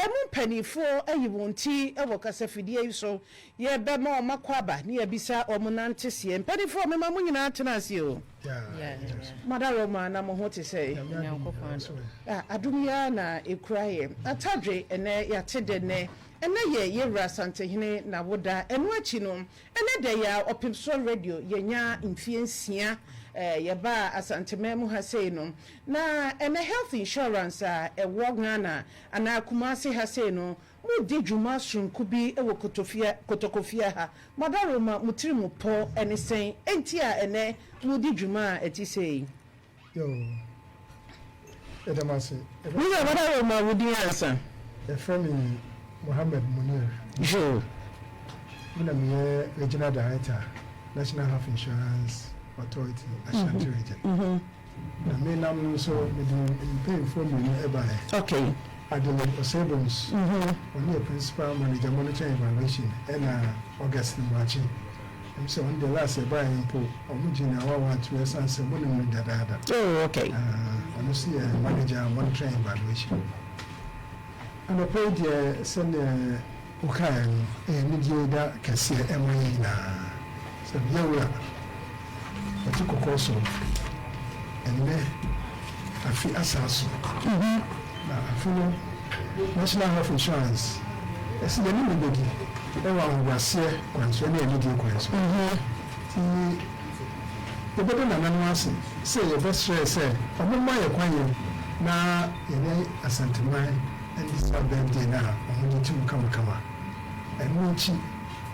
emu penifo ayi wonti ewo kasafidie yi so ye be ma o makwaba ne yabisa o munante sie penifo me ma munyina atenase o Madaroma na mo hote say adumia na ekuraye atadwe ene yatede ne ene ye Asantehene na woda enu achi no ene de ya Opemsuo radio yenya mfiensia ye ba Asantehene ha sei no na ene health insurance ewo Ghana ana Kumasi ha sei no mu di dwuma sunku bi ewo kotokofia ha Madaroma mutiri mu po ene sen enti a ene mu di dwuma eti sei yo edamase we Madaroma wudi ansa from Mohammed Munir. Sure. I'm the Regional Director, National Health Insurance Authority, Ashanti Region. The main name so paying for me nearby. Okay. I deliver Osebons, only a principal manager monitoring evaluation, and August in watching. I'm so on the last buying pool, Omujina, I want to answer one with that. Oh, okay. Honestly, a manager monitoring evaluation. And I paid the send Ukan a mediator can see Emily na. So, Yola, I took a course and then I feel assassin. I feel National Health Insurance. I see the new baby. Everyone was here, once when they need you. The better than anyone say your best friend said, I'm not my acquaintance now in Asantehene. And this is our birthday now. I'm going to come. And when she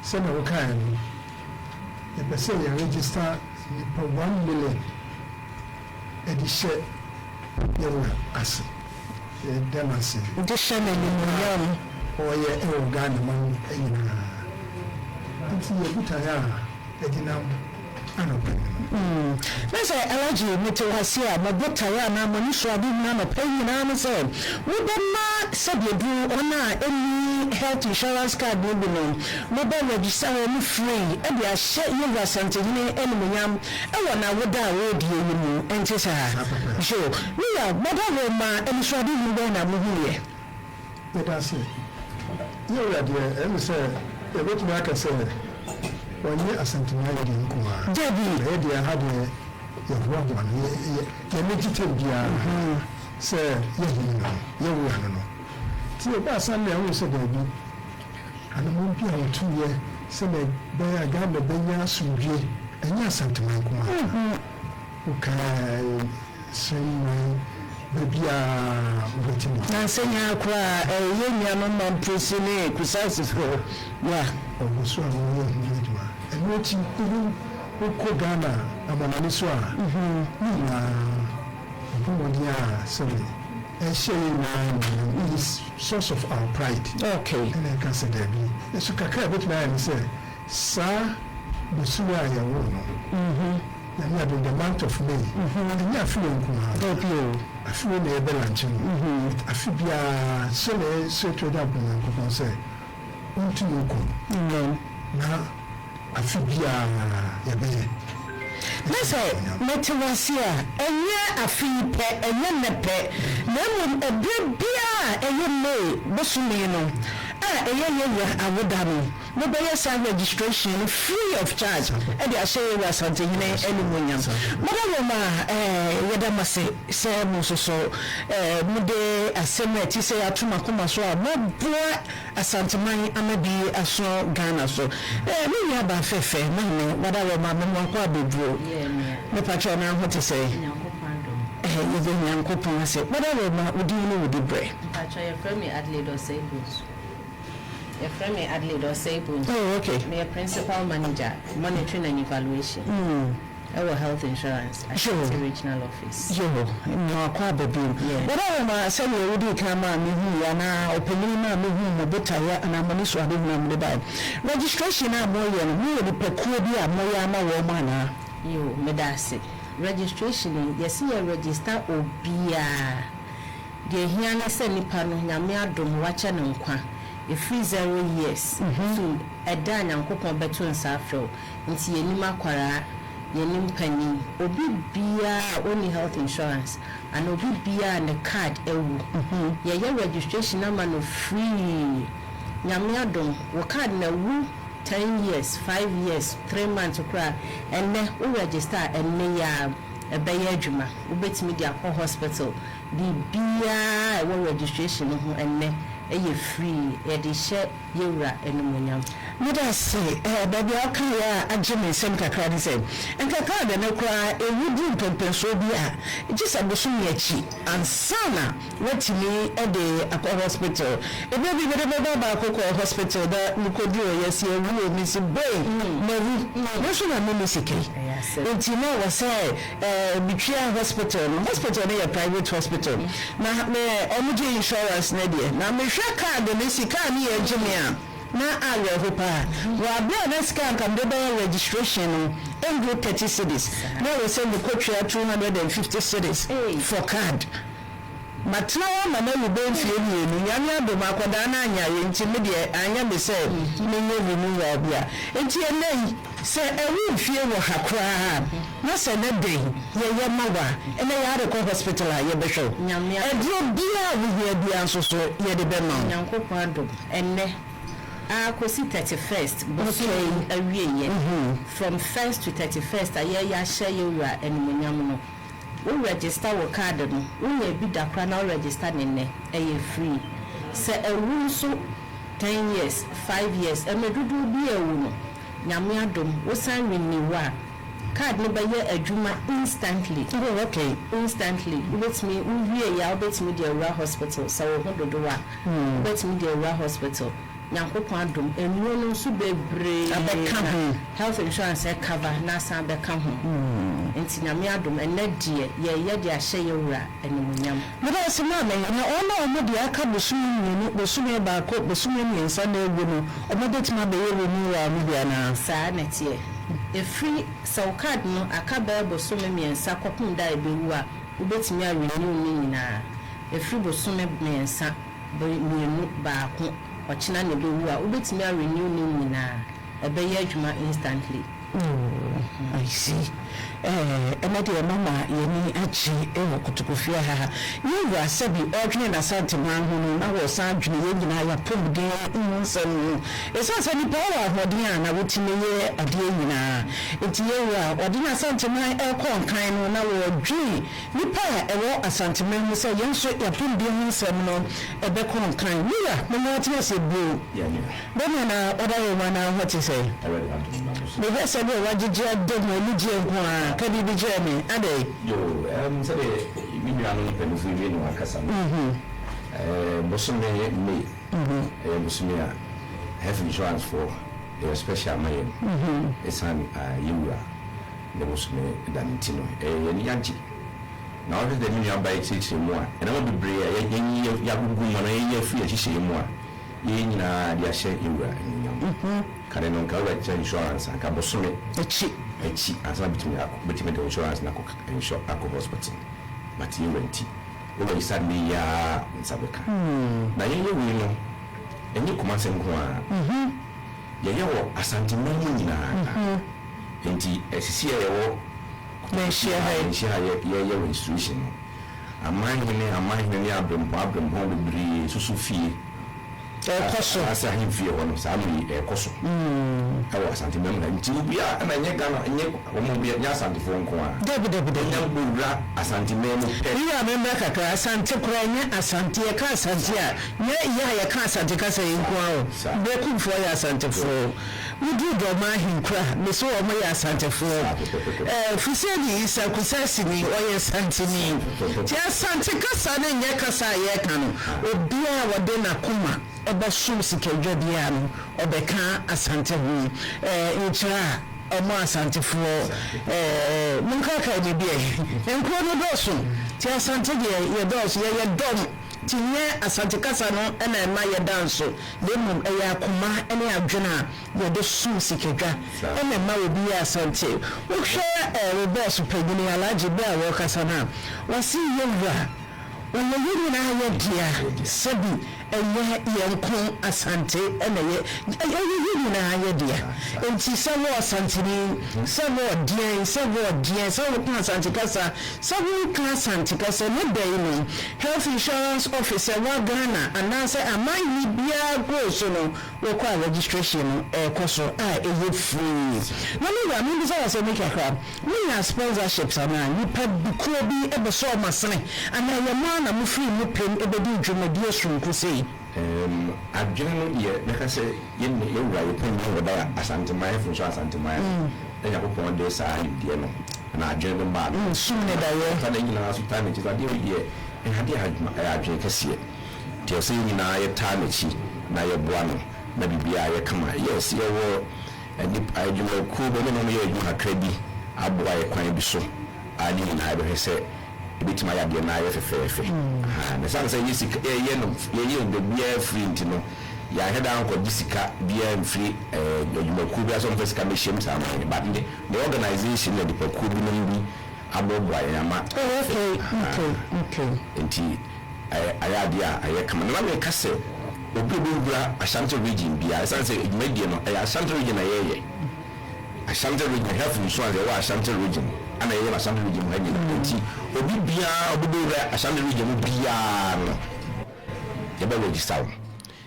send a kind, the person register for 1 million. And the share you ask the demonstration. The share million or your organ money. Until you put Let's say allergy metohasia mabotaya na monisho adi na mapenyi na amse wobema sabedu ona any health insurance card no bi no mobile register no free e dia hye Asantehene enunyam e wona woda wodi yimu enti sa so we are Madaroma enisho adi mu na muhuye that's it you are there and say e bot me aka say when you Asantehene di nkuma Debbie I had your one you meditate dia say you no ti o ba san na wo say Debbie ana mo bi a 2 year say me be aga me benya asudwe enya Asantehene nkuma okay sen bebia wetini na senya kwa yenya no man presine kusasi for ya ogusu awo yeduma enoti uko Ghana amanani so a na omodia sorry is source of our pride. Okay. And I can say that be so kakra bit na say sa busuwa ya wono na me abin the month of May and ya feel nkuma I feel na ebe lanchin I feel bia so na so to da bun ko say untu yuko na I feel bia ya be let's say metiwasia enye afipe enye nepe na mu ebia enye me bosumi no eye awodami no be yes registration free of charge e dey share we Asantehene enunyam Madaroma yeda mase se mu so mu de asemeti se atuma koma so a mo boa Asantehene amabi aso Ghana so me ya ba fefe me Madaroma me mo kwa bedro me patcho na ho te say you nyankopon ase Madaroma odi no odi bre patcho ye from me Adelaide or say your friend me Adelaide or Sable. Oh, okay. Me a principal manager, monitoring and evaluation. Our health insurance, Ashanti Regional Office. Yo, no kwa baby. Madaroma say we would come me hu na Opemsuo me hu mobotaya na maniso ade na mleba. Registration na moye no me de pekuo bi a moya ma wo mana. Yo, medase. Registration yes you register obia. De hia na se nipa no nyame adom wache no nkwa. If 0 years so eda nyankopon beto nsafro nti yenim akwara yenim pani obi bia only health insurance and obi bia ne card ewu ye registration number no free nyame adom wo card na wu 10 years 5 years 3 months okra enne wo register enne ya ebeye adwuma wo betimi dia ko hospital di bia wo registration ho enne eye free e de she yewura enumunyam Mother say, baby, I can't agent some kakra say. And kakra the no cry, a wood Opemsuo bia. Just a busumiachi and sana what to me a day at the hospital. A baby with a baby hospital that we could do, yes, you will miss a brain. No, should I miss a cake? And you know what say, between hospital near a private hospital. Now, me insurance, Nadia. Now, me share card the Missy car near Jimmy. Na ayo hopa wa bia na scan come the registration in group 30 cities now we send the coach 250 cities for card but now ma na you ben fie ni nyame ado makoda na anya ye nti me de anya me say me nye renew wa bia nti enai say ewu fie wo hakra na say na dey ye mawa ene ya de hospital a ye be show nyame edro bia wo ye bia nso so ye de be no nyankopon ado enne Kosi 31st, from 1st to 31st, I share you and Munyamuno. We register our card, we may be the crana register in a free. Say a rule so 10 years, 5 years, and me do be a woman. Yamiadum, we sign renew. Card no buy a juma instantly. Oh, okay. Instantly. Bet me, we bet me the hospital, so we do bet me the hospital. Nyankopon adom enu no so bebre abeka ho health insurance cover na san beka ho enti nyame adom ene die ye de ahye yewura enemunyam meda se ma me na ona mo de aka bosume ba ko bosume nyensa na egu no omodetima be ye renu wa mo bia na saa na tie e free so card no aka ba bosume nyensa kopum da ebewu a ubetimi a renew ni nyina e free bosume nyensa be mienu ba ko ochina ne be wu a ubetimi a renew ni nyina ebeye adwuma instantly. I see. Emadi mama yeni achi ewo kutukufia ha. Yewa sabi ordinary na Asante manhunu na wo sadwene ye nyina ya pomde nsem. Esanse ni power hodin na wotime ye ade nyina. Enti yewa ordinary Asante man elko nkan no na wo dwi nipa ewo Asante man so yenso ya pomde nsem no ebeko nkan. Niya mo tia se bu. Bena na odaye mana what you say? The rest of the Wajija Demo Lugia, Kadi Bijami, Ade. Yo, say, we are not Pennsylvania, Cassam. Bosume, me, Bosumia, health insurance for a special man. A son, Yura, the Bosume, Danitino, a Yanchi. Now, the million by 6 more, and I will be brave, Yabu Gumana, a free, she more. In the share Yura, Karen Calvert insurance and Cabosome, a cheap, as I between the insurance and shop hospital. But you went over suddenly, in Sabeka. Now you know, and you come and say, Yayo, Asantehene, and the then share institution. A mind when a mind when you have been problem, home with Susufi. Koso asa himfie hono samri koso awo Asantehene nti bia na nye Ghana nye omo bia nya Asantefo nko a debide nya gbura Asantehene iya member kakra Asante kura nya Asante ya ka Asante a nya ya ka Asante ka say nko a be kumfo ya Asantefo wudu do ma hinkura me so omo ya Asantefo fuseni isa kusasi ni oye Asantehene ti Asante kasa na nya kasa ye ka no obia wode na kuma eba sum sikadwa bia no obeka Asantehene nchira omo Asantefo munkaka ni bia enko no doso ti Asante ye doso ye dom ti nye Asante kasa no na ma ye danso demum ya akoma ene adwena ye do sum sikadwa ene ma obi Asante wo hwe boss pagini alaji bia wo kasa na wasi yewra when you na ye dia sabi Yanko Asante and you idea. And she said, Asantehene, several dear, several class Anticasa, several class Anticasa, no day, health insurance officer, Ghana, and now say, I might be a gross, require registration, coso, is it free? No, I mean, this is a make a crab. We have sponsorships, and you pet the Kobe ever saw my son, and I am man, I'm free, no pain, ever do Jumadias from Crusade. I've generally, like I say, you're right, paying over Asantehene from Asantehene. Then I put on this side, and I generally bad. Soon, I think last time it is a dear year, and I drink a seat. Till saying in I time it, now you're one, maybe I come. Yes, you were, and if I do a cool woman, you have credit. I buy a quite so. I didn't have say. Bit my idea na ye fefe and the son say yes ye no the beer free ntino ya head anko disika beer free you could be some first commission some but the organization the could be no aboboa yama okay enti idea I come na me kase obi bura Ashanti region bia the son say media no Ashanti region ayeye Ashanti region health insurance wa Ashanti region and I am Ashanti region enti obi bia obudura Ashanti region bia no ye be register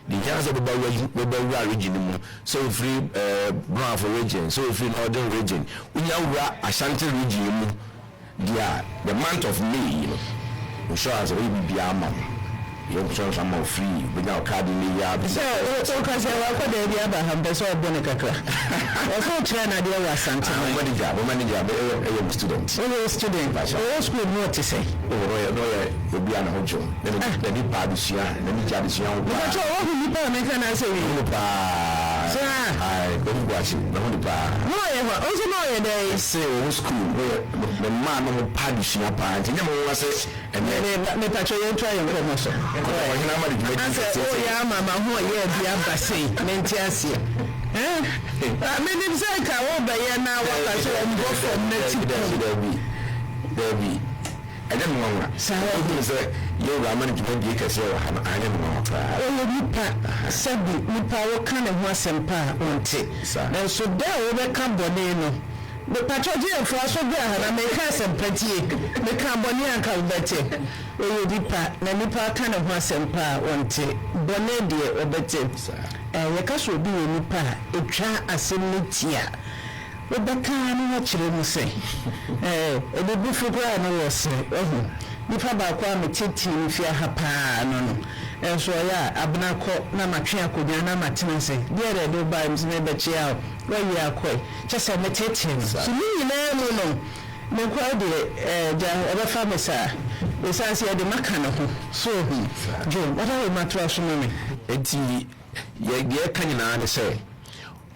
the chance of the region so free brown for region so free northern region unya Ashanti region the month of May insurance we bia am you insurance am free without card in the yard so cause I work there the Abraham person obone kakra also train na there Asantehene manager student school no to say no obi an hojo the ni pa bisia the ni jadisia but who ni pa me can say we pa sir I go watch no pa no also no there say school the man no pa bisia pa ntia mo say and me pacho you try your promotion I said, oh yeah, mama, who are you? The embassy, Mentiasia. I mean, it's like I won't buy now. What I said, go from next there be. I don't know. So I say, you are management, you can say, I don't know. Oh, Nipa, Sabi, Nipa, what kind of was and pa, won't it? And so there will come Bonino. The patrol for us, I make us a pretty, the Carbonian Calvete. Oh, Nipa kind of was and pa, won't it? Bonedia or better. The cash will be a Nipa, a tra assimitia. Rebecca, I know what you say. The buffet was say, oh, Nipa Bakwa, Titi, if you have pa, no. And so, yeah, Abnako, Namatria, Kudana Martinez, dear, I do buy Miss Nebetia, where you are quite just a meditation. So, you know, no quite the family, sir. Besides, the Macano. So, Joe, what are you, Matras? It's ye can say.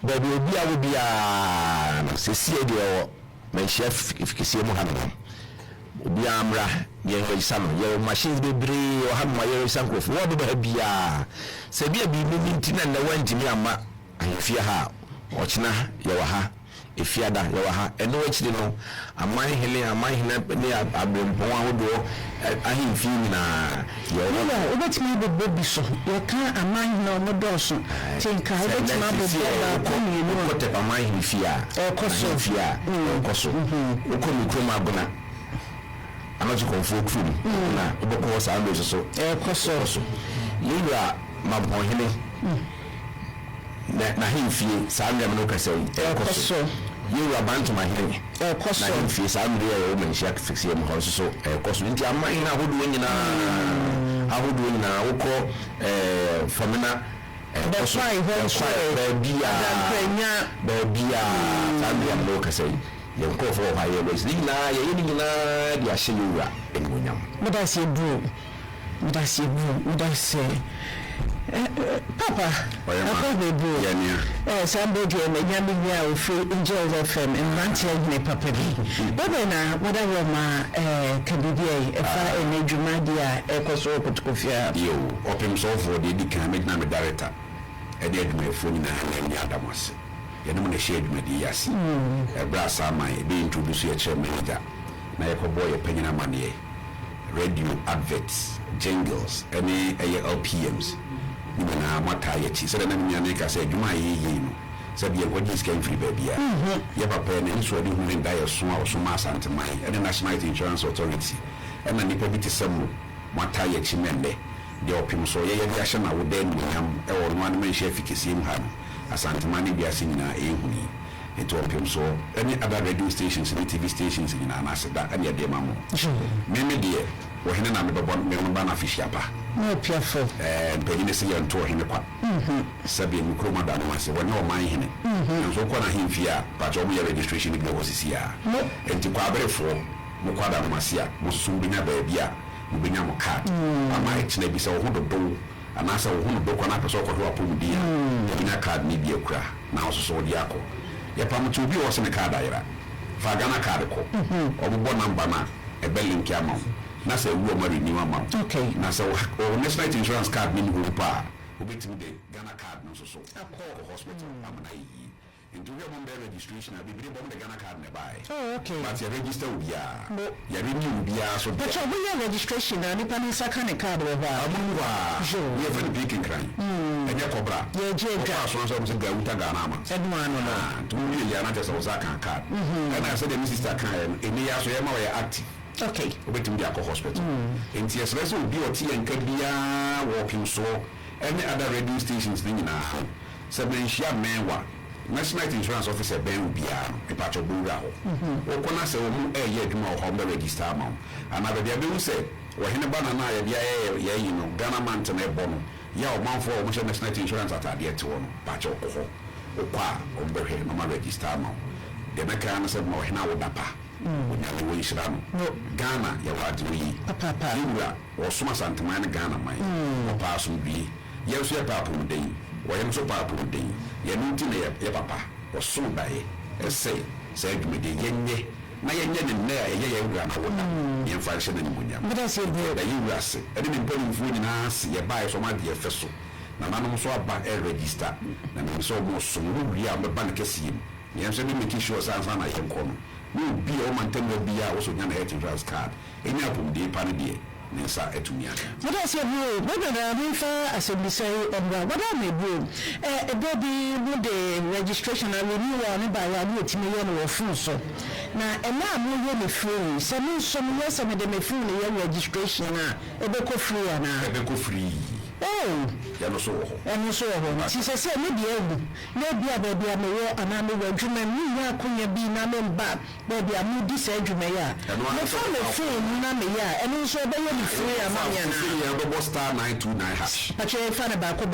But we will be a Cecilia, my chef, if you see Mohammed. Be amra, ye some your machines be brave or have my sanko. What do be a Sabia be moving tin and the went to me ama and fear her, watchna, Yawaha, if Yada, Yawaha, and no which you know, a mine hilly, a mine near a brim, one would I him feeling a what's me the baby so you can't a mind no more dorsal. Think I let my baby you know what a mind fear or cosso fear or cosso. You come Krumabuna. I'm not going for crew. Now, because I'm so cosso. You are my boy. Na him fee, Sandra Manoka say, cosso. You are bound to my head. Cosso, fees, I'm the woman, she fix him also. Cosso, into a mine, I would win I would win now, call Famina. That's why, Sandra Manoka say. You go for higher ways. Lina, ya see you in William. But I say, bro, but I say, bro, what I say, Papa, I probably bro. Somebody and a young girl free enjoy the film and ranting me, Papa. But then, whatever my can if I and Jumadia, Ecoso, Potcofia, you Opemsuo for the NHIS Director, and yet my phone in the hand and Yadamas. You know, shade medias. A brass are my being introduced to a chair manager. Now, a boy, a penny money, radio adverts, jingles, any LPMs. na mata ya ci sai na minya ne ka sai juma yi no sabi ya gwaji scan free baby ya papa ne nso de hu da ya so a so ma Asantehene and National Insurance Authority and na nipa bi te samu mata ya ci mende de Opemsuo ye de ahye na wo da ni nyam e wo no an man hye fikisi mu ha no Asantehene bi asini na ehuni eto Opemsuo any other radio stations and TV stations in na aseda and ya de mamo me de wo hene na me bebo me ba na afishiapa no piafo mpeni se ye nto hene kwa sabi mu kroma da no ase wona o man hene nso kwa na hemfia pa jo mu registration ni go sisia enti kwa abrefo mu kwa da no ase a mu sumbi na ba bia mu benya mo card ama etna bi se wo hododo anasa wo hododo kwa na pese ko ho apom dia benya card ni bi akura na so so dia ko ya pa mu tu bi wo se ne card ayira fa gana card ko obo number na e belin kiama na say wo ma renew am okay na say o National Insurance card ni go pa obetimi de Ghana card no so ko hospital am na yi into your member registration abi bi bom de Ghana card ne buy okay but you register ubia you renew ubia so but your registration na ni pani saka ne card we ba amunwa we have been picking crime enye kobra ye jega so so ga uta Ghana ma edwa no no to we ya na just so saka card and I said the sister kan eni ya so ya ma we active okay obetim dia ko hospital enti esreso obi oti enka bia Opemsuo any other radio stations ni na sebenshia menwa National Insurance Officer ben bia e pacho bura ho okona se wo mu eye adwuma ho be register am ana be dia be wu se wo hene bana na ya bia ye yi no Ghana man te na ebo no ya o manfo o mo National Insurance atade ete wo no pacho ho okwa o be hwe no ma register am de be kan se mo hene wo dapa onya wo isra no Ghana ya wadi wi papa yura wo soma Asantehene Ghana man o pa so bi ye so ya papa mu den wo ye so papa mu den ye no nti na ye papa wo so bae ese say dwumede yenye na yenye ne na ye wura na wo da ye fa hye na ni munya but I say da ye wura se e de mpani fu ni na se ye bae so ma de ye feso na nanom so aba e register na me so mo so mu wi a me ban kesiem ye so be make sure sa na ye nko no bi o mantenga bia wo so nya na health insurance card enya pom de pa ne de nsa etumia but I say bro whether na me fa assembly say obra whether me bro baby with the registration and renewal ni ba ya ni etime ye no full so na e na mo ye me free se me so me yes me de me free ye registration na e be ko free na e be ko free ya no so ho eno so ho ti se me bia egu na bia ba bia me wo ana me wadwuma ni ya akonya bi na me ba ba bia mu di sa adwuma ya me fa me phone na me ya eno so be ye me free ama me na ya go star 929 hash ache fa na bako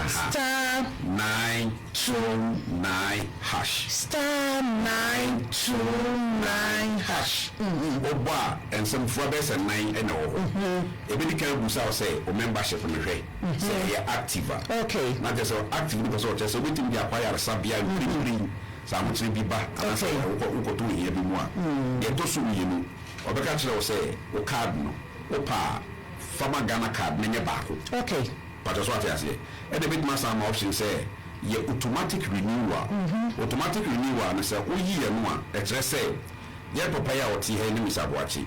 star 929 hash star 929 hash oba and some for best and 9 and e be kan busa say o membership me hwe say ya active okay not just active because o just wetin be acquire sabia green sa mo tiri bi ba ana say ko to here bi mu a ye to so yi no obeka kire o say o card no o pa fama Ghana card na nye baako okay but just what you say e dey bit mass am option say ye automatic renewal na say o yi ye no a e kire say ye papa ya o ti he ni misaboachi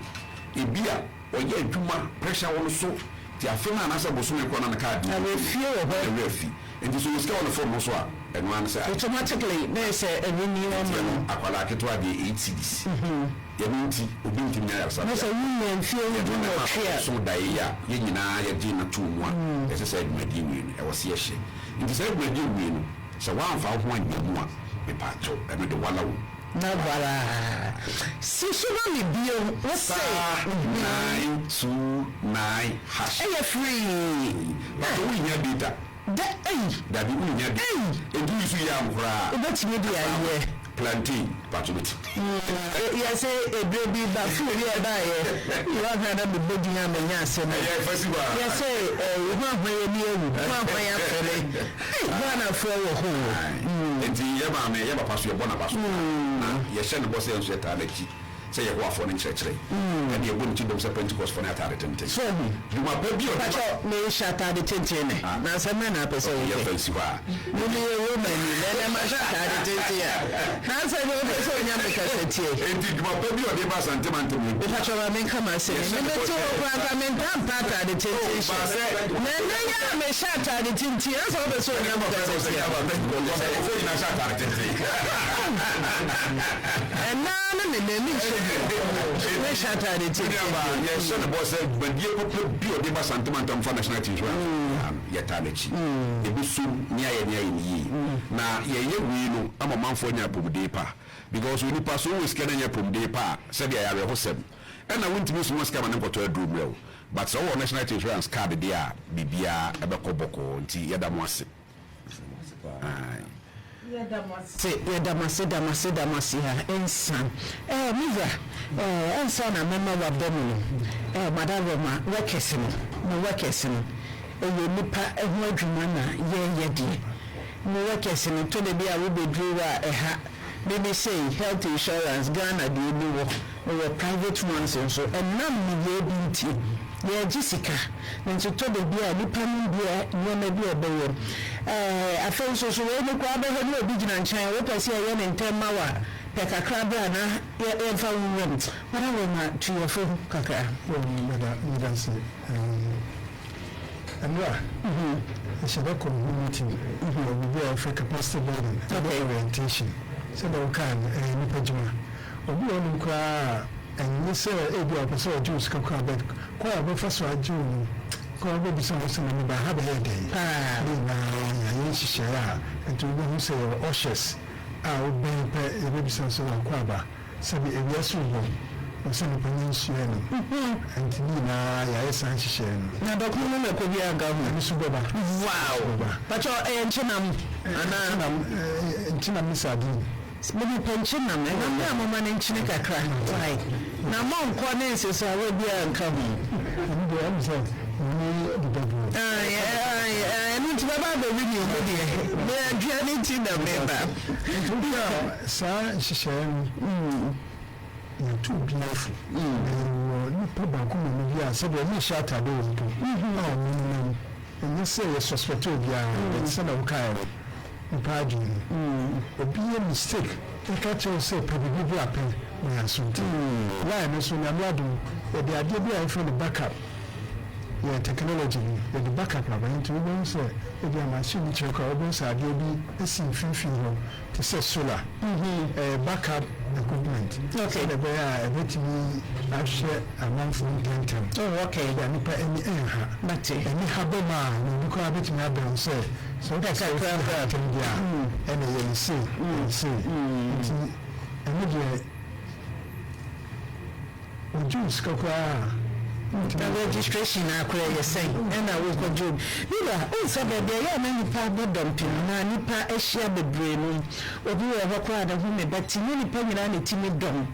e bia o ye adwuma pressure won so ti afena na say boso me ko na card na refie o ho refie and so you stay on the phone so a and one say automatically there is a renewal man akwala ketwa de 8 cedis ye nti obi nti nya ya na say women feel you do not care so dai ya ye nyina ye di na tu mu a e say adwumadi wi e wo se ye hye nti say adwumadi wi no so wan fa ho anya mu a me pa to e me de wala wo na bara si so na me bio wo say 929 hash e free but we nya data da bi we nya data e du isu ya mkura e betimi dia ye plantain patulity ya say e baby ba food here ba ye you want na be body na me nya se na ya say you want when you ewu want when ya fele ba na fo wo ho enti ye ba me ye ba paso ye bona paso na ye hye ne boss enso eta na ki say you go for nkyerɛkyerɛ and you wouldn't do the Pentecost for that attendant so you ma pa bi o me shata de tenten ne na se me na pese o ye fancy wa me ni wo ma ni na ma shata de tenten ya na se me pese o nya me kasetie enti you ma pa bi o de ba santemanto mu e pacho ba men kama se me me to kwa ka men tam pata de tenten na na ya me shata de tenten ya so be so nya me kasetie na shata de tenten na me me we shata de tenten yes so the boss said but you put bi o de ba santemanto for national team ya tanachi e bi su nia yi na ye wi no ama manfo nya pomde pa because we nipa so we scan nya pomde pa said ya re hosem and na won't miss most come na koto adrum real but so national insurance card dia bibia ebekoboko nti yeda mo ase damase ha ensan miza ensan na mema wa bomu madam workers no e nipa eho adwuma na ye de no workers no to de bia we bedru wa ha maybe say health insurance Ghana de bi wo private ones so enam ni ye binti ye jisika nti to de bia nipa ni bia nyoma bia bewo afei so we ni kwa be ho obi gina nkyɛn wo pɛse ye ne ntɛma wa pe kakra bra na ye fa wum wala we ma tuyefo kakra meda se Andra, I should have community of for capacity building, orientation. So they can Nipajima. Obi on cry and you say a episode Jews can cry, but quite a first one June. Call baby some by have a day. I share and to who say Oshes. I would be a baby son of Quaba. So be a yes Some peninsula and Nina, yes, and she now the woman could be a government, Miss Boba. Wow, but your anchinam and Tina Miss Adin. Maybe pensionam, and I'm a man in Chinica cry. Why? Now, Mom Cornelius, I will be uncoming. And the answer, the bedroom. I need to have the video. They are journeying to the member. Sir, she said, you're too beautiful. You put back on me, so they may shut a door. And you say a suspect of your son of Kyle. Pardon, be a mistake. The catcher say, probably be up when I soon. Why, Miss Unamadu, the idea from the backup. Your technology, the backup, I'm to say, if you are machine check or both are doing a scene to say solar, backup equipment. Okay, the way I bet me I share a month from Denton. Oh, okay, then you pay any air, but any haboma, you could bet me up say, so that's a crowd and you see, and would you scope? The registration I create say and I will do. You know, also baby, I am nipa bodumping na nipa ehia bebre no. Obi wo hokwa da hu me beti nipa nyina na timi dom.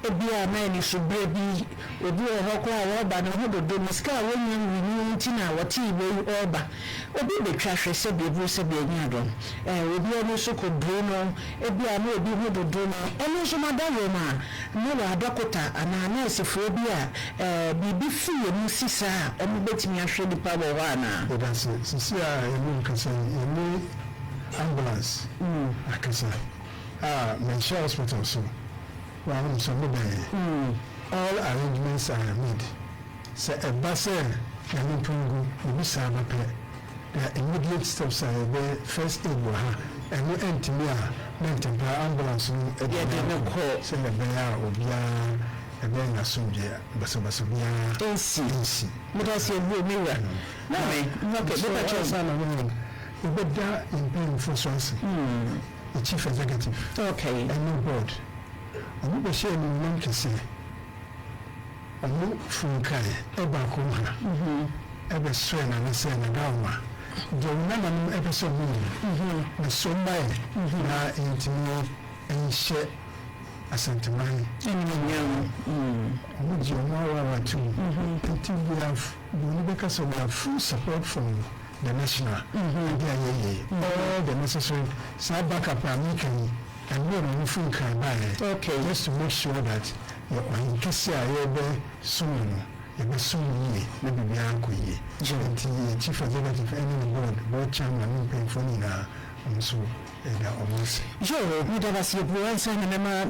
Ebi a na ni so brebi. Obi wo hokwa wo ba na hu dodo miska wo nyi nti na woti ibe oba. Obi be twahwe se bebu se be nya dom. Obi ono so ko bro no, ebi a na obi hu dodo no. Eno so madawo ma. No wa adokota ana na sefo bi a bibi you musisa omo betimi ahwe nipa bo wa na that's it sisi a emu kasa emu ambulance akasa mention hospital so wa am so all arrangements are made so a bus na ni pungu obi sa ba pe the immediate steps are the first aid wa ha enu entimi a mentempa ambulance no e de ko se na be ya obia again asumje baso bia ensi mudasi ebu miwa na me okay better choice na no obeda in pain for source the chief executive okay and no board omo be share ni non kese omo funkai e ba ko ha e be so na se na dawa do na no e be so na so mai na intimo en share Asantehene would you know to until we have because we have full support from the national all the necessary side backup and we are full can buy just to make sure that kesi a yɛbɛ som no yɛbɛ som yie na biribiara akɔ yie nti chief executive ɛne ne board chairman ne mpanyinfoɔ nyinaa ɔmo so ɛda ɔmo ase. Yo, me da was your answer and Mamma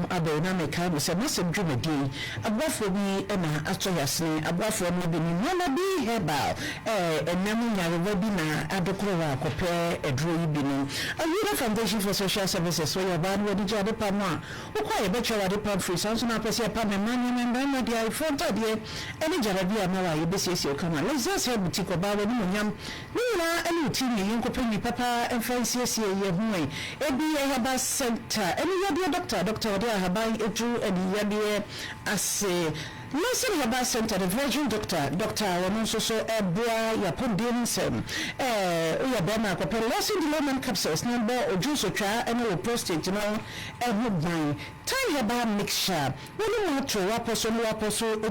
Abe, Nameka, was a massive drum above for me and Astoyasne, above for me, never be herbal, and Namunya webinar, Adokora, compare a drew binning. A little foundation for social services, so you're bad with each other, Pama, who quite a better at the pub free, sounds not per upon a man and then my dear front idea, any Jarabia Mara, you business you come on. Let's just have Butico Baba, Yam, Nina, and you team, you can papa and fancy Yehui, Ebi Haba Center, and you doctor, there Habai Etu, and Yabi as a Nursing Haba Center, the Virgin Doctor, and also so Ebra Yapundin Sem, Uyabama, Lossing the lemon capsules, number or juice or try, and a prostate, you know, and wood wine. Time Haba mixture, when you want to wapo,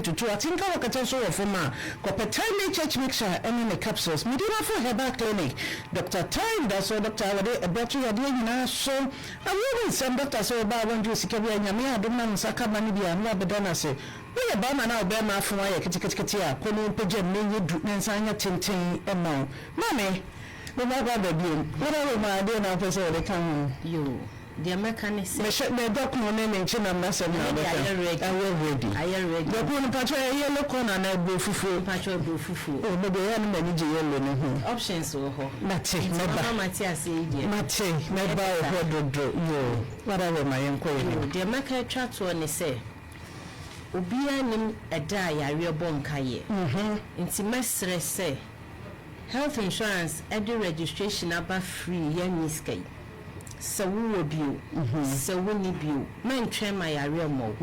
to I think I can so of ma, copper time church mixture, and in the capsules, Medina for Haba Clinic, Dr. Time, that's all Dr. a battery idea, now, so I will send Dr. So about one juice, and Yamia, the man Sakamani, and Rabadana say. We are bound now, bear my fire, Kitikatia, Kono Pajam, Nensanya Tintin, and no. Mammy, no matter the whatever my dear now, they come. You, the Americanist, the document name, China Master, I am ready. I am ready. The Puna Patra, yellow corner, and I go fufu. Oh, but the enemy yellow. Options or Mate, Matthias, Mate, my bow, whatever my inquiry. The American track to one say. Obia nim eda ya rebon kaye nti mesre say health insurance edi registration aba free ya miskai so wo bio so woni bio men twen ma ya remo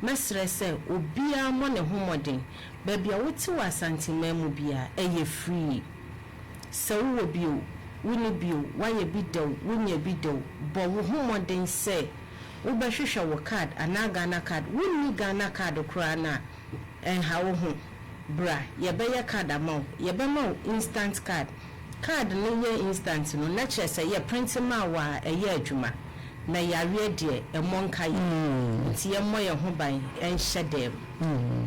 mesre say obia mo ne homodin ba bia woti wa Asantehene mu bia eye free so wo bio woni bio wa ye bidaw wonya bidaw bo wo homodin say Ubashusha wa card, Ghana card, wouldn't Ghana card or crana, and how bra, Yabaya card amount, Yabamo instant card, no year instant, no lecture say, ye printing ma a year juma, na ya ready a monkai, Tia Moya Hobby, and Shadem,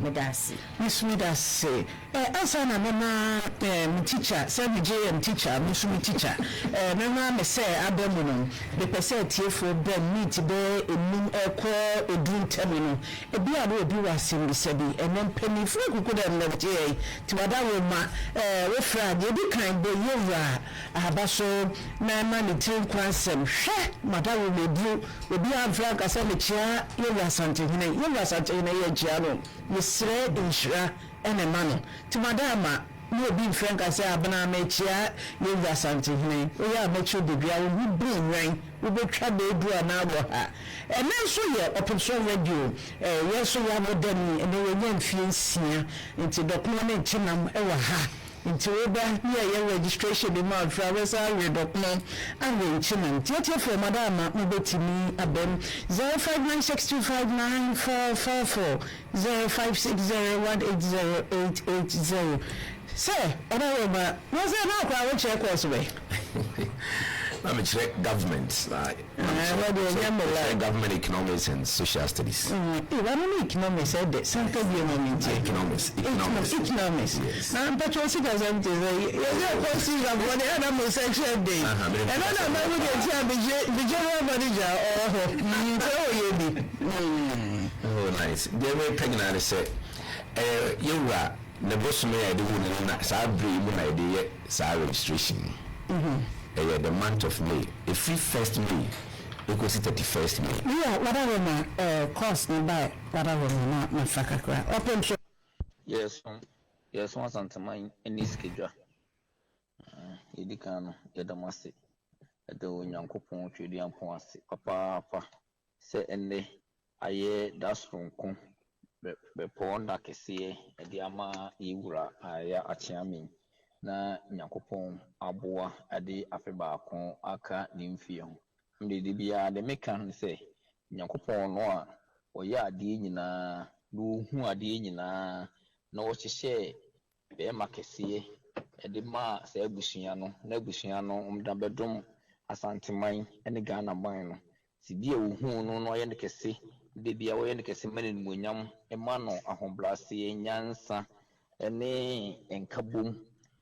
Medasi. Miss Medasi, Asana Mama, teacher, Sammy J and teacher, Musumi teacher, Mama may say, Abemunum, the percent here for Ben me today, a moon air call, a dream terminal, a beer will be was in the Sebi, and then penny free who could have left here to Madame Refra, you be kind, but you're Abaso, Mama, the team quansem, Madame will be a flag as a chair, you are Asantehene, you are Asantehene, Giano. You say insure and a man to Madama. You be frank as a banana mechia, you are Asantehene. We are mature degree, we bring rain, we will try to do an hour. And then so you Opemsuo radio, yes, so you have a demi, and they will feel seen into the document chinam ewa. Into your registration demand for our document and the Chinan. Theatre for Madame Mubetimi Abem 0596259444 0560180880. Sir, Onorama, was there no crowd check was away? I'm a government, government economics and social studies. Economics said that Santa economics. Yes. Now, but you see, there's a question of what the animal section day. And I know the general manager. Oh, nice. They were pregnant and said, you are the boss may I do idea, registration. The month of May, a free 1st May, equals 31st May. Yeah, whatever my cost nearby, whatever my fakakra. Opemsuo. Yes, one Asantehene in this schedule. Yedikano, Yedamasi, at the Yankopon, Tridian Ponsi, Papa, say, and they aye, that's from Con, Beponda Kessie, a diama, Iura, Aya, Achiami. Na Nyankopon aboa ade afeba kon aka nimfie ho mde bia de meka se Nyankopon no a oye ade nyina no hu ade nyina na wo hyehye be makese ede ma se abusua no na abusua no mda bedom Asantehene ene Ghana ban no si bia wo hu no no ye ne kese de bia wo ye ne kese mane munyam ema no ahomblase nyansa ene enkabom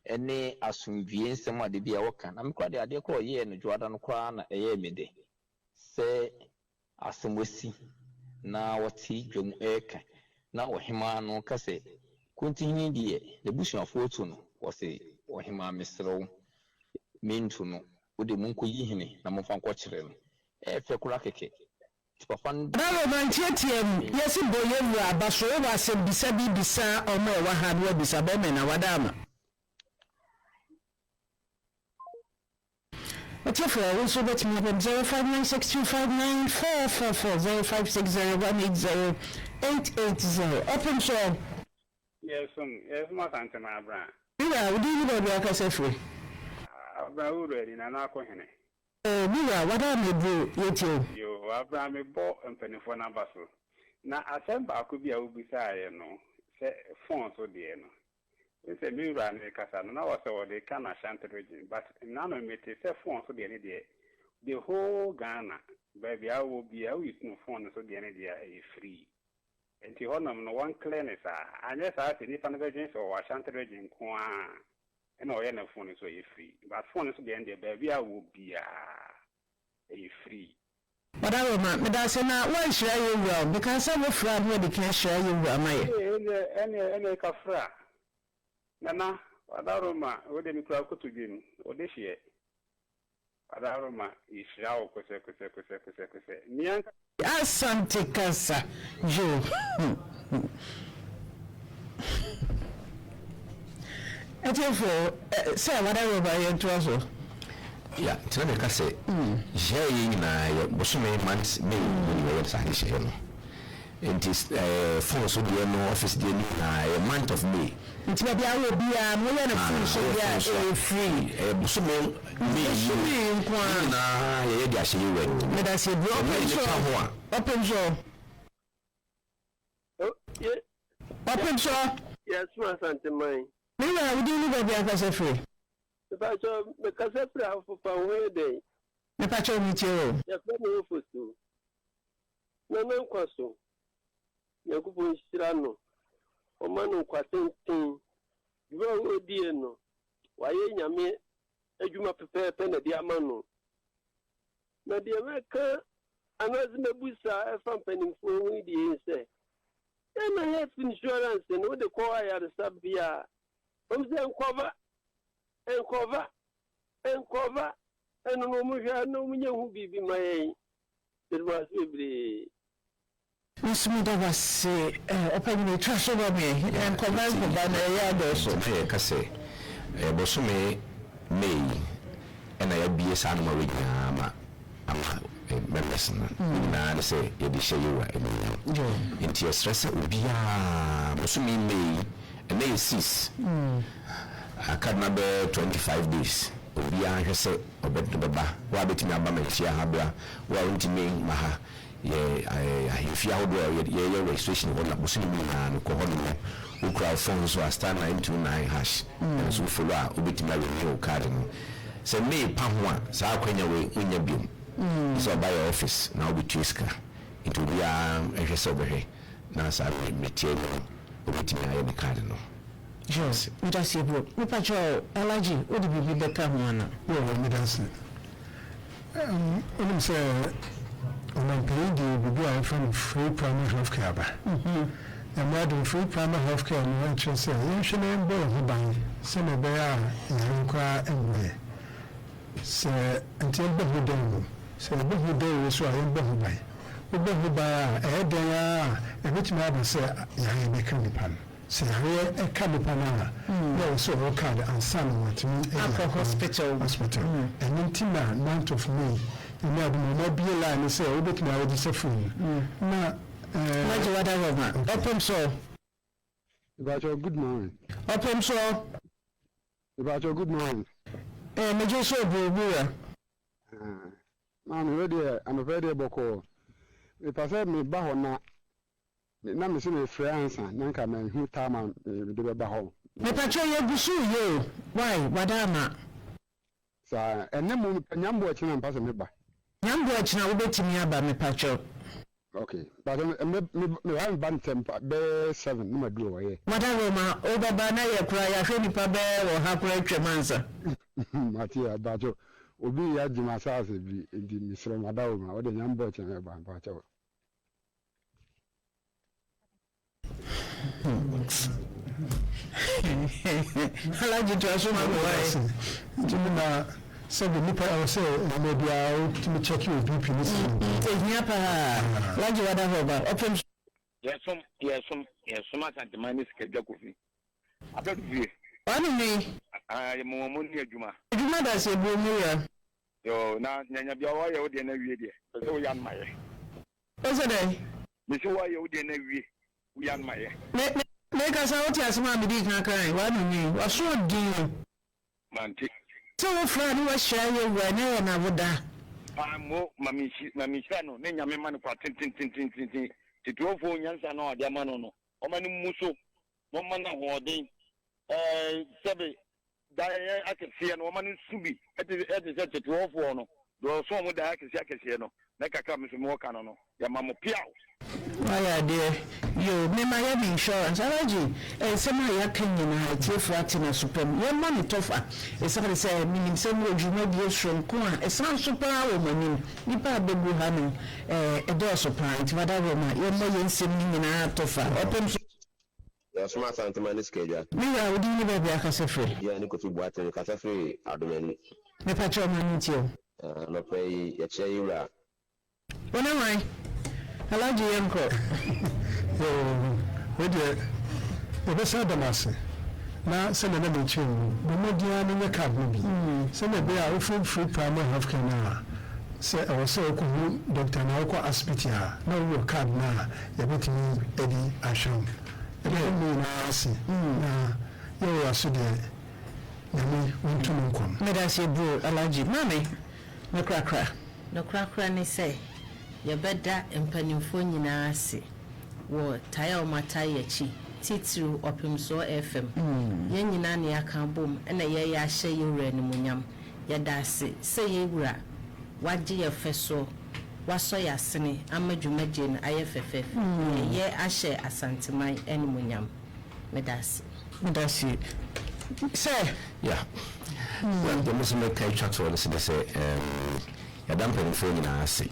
ene asumdwie nsem ade bia wo kan na mekwa de ade ko ye no dwoada no kwa na eye mede se asemwesi na wati dwom eka na ohima no kase kontini die de busuafo otu no wose ohima mesrew mintu no wode munko yihine na mfa nko kire no fe kura keke papa Bravo mantietiam yesi boyewu abaso e wa se bisa bibisa omo e wa ha no bisa be me na wadama Whatever, also let me have 0596259444 0560180880. Opemsuo. Yes, my Santana Abra. Mira, we do know the Aka Sefri. Abra already, and I call him. Mira, what are you do? You, Abra, me bought and penny for number. Now, I sent back could be a ubisa, no, say, phone so dear. It's a mirror and a casano. Now, so they can Ashanti region, but none of it is a phone so the any day. The whole Ghana, baby, I will be a with no phone so the any day is free. And the honor no one clearness, I just asked if an emergency or Ashanti region, and no any phone is so free. But phone is the end, baby, I will be a free. But I remember that's not why share you well because I'm a friend where they can share you well, my any cafra. Nana, Adaroma, what did you call to Jim, or this year? Adaroma is Yao, Asante Casa, Joe. I tell you, say whatever by your trouble. Yeah, tell me, Cassay, Jay, Bosume, months, me, it is force of the office, a month of May. It may be I will be a million of free. Bosume, me, let us say, Opemsuo. Opemsuo. Yes, my Santehene. Mira, we do live at the free. The Pacho, the Casapra for Power Day. The Pacho Mitchell. Yes, no, for two. No, question. Yakubu Shirano, or Manu Quatin, Grow Diano, why Yami, a Juma prepare pen at Diamano. Now the America, another Mebusa, a company for the say. And I have insurance and what the choir the Sabia. From them cover, and no more, no one who be my aim. It was every. Miss Mida was opening trash over me and command the banner. So, I can say, Bosume, May, and I be a son of a medicine. I say, you share you into your stress will be a Bosume May, and May 6. I can't remember 25 days. We are say, Obed the Baba, why between Abama, Chia Habla, why to me, Maha. If you have your registration on the Muslim and Kohon, who crowd phones or stand 929 hash, and so follow up with my real cardinal. Say, me, Pamwa, Saquanya way in your beam. So by your office, now with Triska. It will be a over here. Now, I will material with my cardinal. Yes, it has a book. No patrol, allergy, would be better one. Well, me that's it. Say, on a period, we go from free primary health care. And more than free primary health care, and one should say, you should name both the bank, some of their inquire anyway. Say, until Bohu Demo, say, Bohu Demo is why I'm Bohu by. Bohu by a day, a bit more say, I become the pan. Say, I a cabipana, no, so card and son what me hospital, and in Tima, 9th of May. You know, the mobile line is a bit more disappointing. Now, Opemsuo. About your good morning. Opemsuo. About your good morning. Major so Bubura. I'm ready, Boko. If I said me Bahona, I'm a friend, Nanka, man, who time the Baho. The patrol, you. Why, Madama? Sir, and then Yambo, and passing me by. Young boy, now wait to me about me patrol. Okay, but me haven't been temper be 7 no do here. Madam Obaba na ye kura ya hwe nipa be wo ha kura twamansa. Matia bajo obi ya jima saase bi ndi misro madawo ma o de nyambo chen ba ba chawo. Alaji to aso ma boy. Jimina said the nipa I say maybe I'll to check you with BP this. Ehia pa. Alaji wada hoba. Opemsuo. Yes, Asantehene schedule coffee. About the Wani ni. Mo money adwuma. Adwuma da se bo mu ya. Yo na nyanya bia wa ye wo de na wie de. So yan maye. Ose dey. Me so wa ye wo de na wie. Wo yan maye. Me ka sa oti asema me di kan kan wani ni. Wa so din. Manti. So wo fra ni wa share ye wa na na woda. Mo mami shira no ne nyame ma no kwa tin. Tituofo nyansa na ode ma no. O ma ni muso. Mo ma na hoden. Sebe da akese no o ma ni subi. Ete se tituofo no. Do so mo da akese no. Na kaka me so mo ka no. Ya ma mo piao. Why dear, you me my insurance. Alaji, sema ya Kenya na TF Atina Supreme. Your money tofa. Somebody say meaning some would you know the shrimp kwa. A sound super woman. Nipa bebu hanu a door surprise. Madame, your million sending in a tofa. Opemsuo. Yes, my Asantehene schedule. Me I would never be a cafe. Yeah, Nico to what a cafe abdomen. Me patcho manitio. No pay a chair. When am I? Alaji yanko. The best adamase. Na se na me chin. Bo modia no card no bi. Se na be a free primary health care na. Se o se ko hu doctor na ko hospital na wo card na ya betimi edi ahwam. Edi mi na ase. Na yo aso de na me wontu nkom. Me da se bro Alaji mame. Me krakra. No krakra ni say yɛbɛda mpanimfo nyinaa ase wɔ taya omata yachi titru Opemsuo FM yɛn nyinaa ne aka bom ɛna yɛyɛ ahyɛ yɛwura ne munyam yɛda ase sɛ yɛwura wagye yɛ fɛso wasɔ yɛasene amadwumadye no ayɛ fɛfɛf yɛ ahyɛ asanteman ɛne munyam meda ase sɛ yeah well the muslim kai chat for listen say yɛda mpanimfo nyinaa ase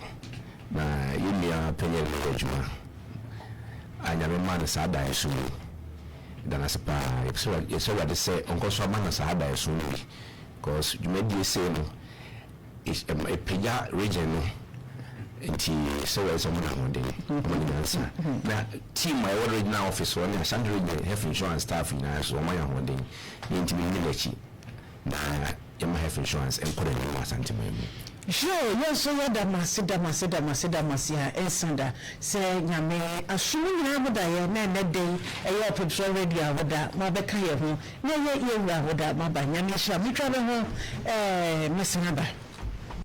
na yimia penye lejuma anyame man sa da yesu dana sepa yeso wade se onko so man sa da yesu because you may be say no is a peja region no enti so we so mona honde money answer na team my original office one Ashanti Regional health insurance staff na so mona honde enti me ni lechi na yema health insurance en ko de no Asantehene. Sure, yes, so damasi ha ensanda se nyame asunu nyina boda ye na day e Opemsuo radio aboda ma beka ye ho na ye wura aboda ma ba nyame hia mitwa be ho mesenaba